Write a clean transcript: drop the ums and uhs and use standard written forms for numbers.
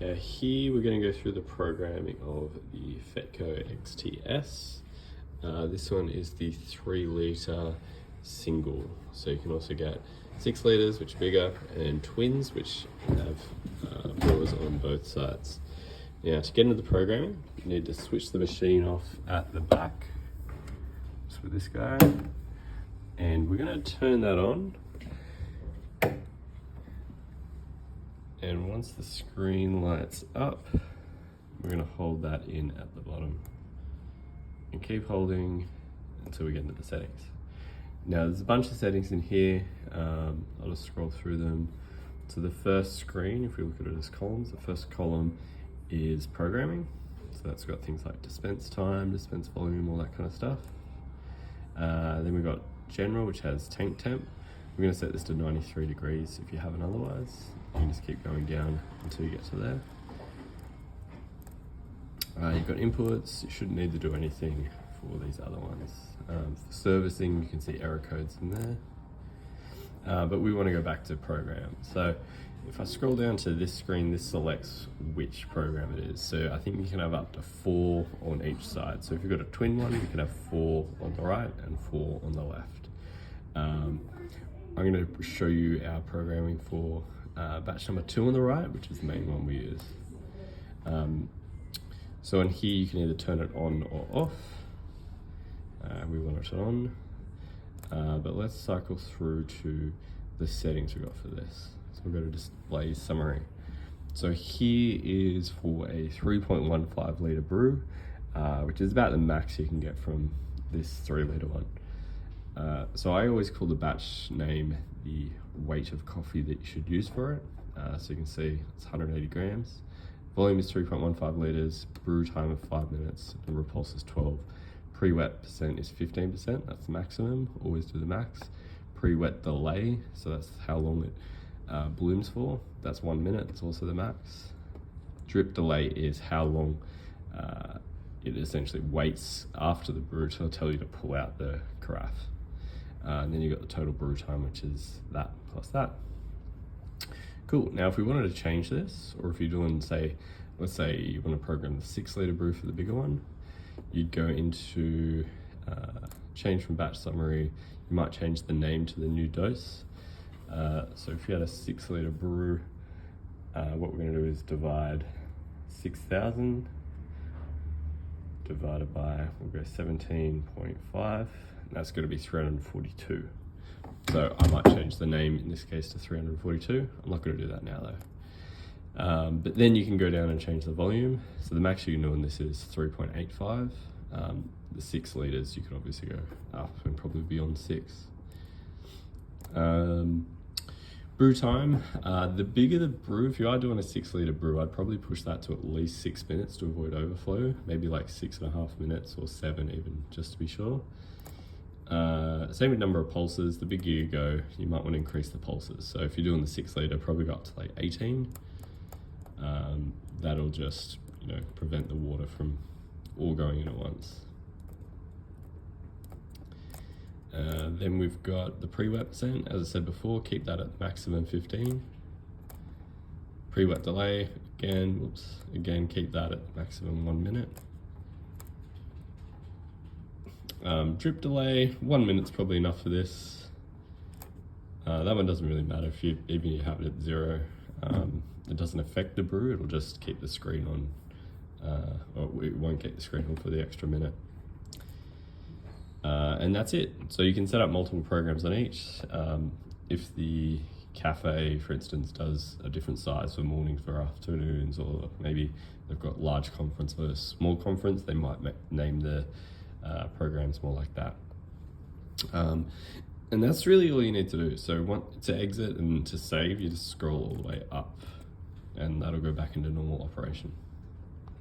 Okay, here we're going to go through the programming of the Fetcoe XTS. This one is the 3 litre single, so you can also get 6 litres, which are bigger, and twins, which have brewers on both sides. Now, to get into the programming, you need to switch the machine off at the back, just with this guy, and we're going to turn that on. And once the screen lights up, we're going to hold that in at the bottom and keep holding until we get into the settings. Now there's a bunch of settings in here. I'll just scroll through them. So the first screen, if we look at it as columns, the first column is programming. So that's got things like dispense time, dispense volume, all that kind of stuff. Then we've got general, which has tank temp. We're going to set this to 93 degrees if you haven't otherwise. You can just keep going down until you get to there. You've got inputs. You shouldn't need to do anything for these other ones. For servicing, you can see error codes in there. But we want to go back to program. So if I scroll down to this screen, this selects which program it is. So I think you can have up to 4 on each side. So if you've got a twin one, you can have 4 on the right and 4 on the left. I'm going to show you our programming for batch number 2 on the right, which is the main one we use. So in here you can either turn it on or off. We want it on, but let's cycle through to the settings we got for this. So we'll go to display summary. So here is for a 3.15 litre brew, which is about the max you can get from this 3 litre one. So I always call the batch name the weight of coffee that you should use for it. So you can see it's 180 grams. Volume is 3.15 litres, brew time of 5 minutes, and repulse is 12. Pre-wet percent is 15%, that's the maximum, always do the max. Pre-wet delay, so that's how long it blooms for, that's 1 minute, it's also the max. Drip delay is how long it essentially waits after the brew to tell you to pull out the carafe. And then you've got the total brew time, which is that plus that. Cool, now if we wanted to change this, or if you're doing, let's say you want to program the 6 litre brew for the bigger one, you'd go into change from batch summary. You might change the name to the new dose. So if you had a 6 litre brew, what we're going to do is divide 6,000 divided by, we'll go 17.5. That's going to be 342. So I might change the name in this case to 342. I'm not going to do that now though. But then you can go down and change the volume. So the max you can do on this is 3.85. The 6 litres you can obviously go up and probably beyond 6. Brew time, the bigger the brew, if you are doing a 6 litre brew, I'd probably push that to at least 6 minutes to avoid overflow, maybe like 6.5 minutes or 7 even, just to be sure. Same with number of pulses. The bigger you go, you might want to increase the pulses. So if you're doing the 6 litre, probably go up to like 18. That'll just, prevent the water from all going in at once. Then we've got the pre-wet percent. As I said before, keep that at maximum 15. Pre-wet delay, again, keep that at maximum 1 minute. Drip delay, 1 minute's probably enough for this. That one doesn't really matter if even you have it at 0. It doesn't affect the brew, it'll just keep the screen on, or it won't keep the screen on for the extra minute. And that's it. So you can set up multiple programs on each. If the cafe, for instance, does a different size for mornings, for afternoons, or maybe they've got large conference or a small conference, they might name the programs more like that. And that's really all you need to do. So to exit and to save, you just scroll all the way up and that'll go back into normal operation.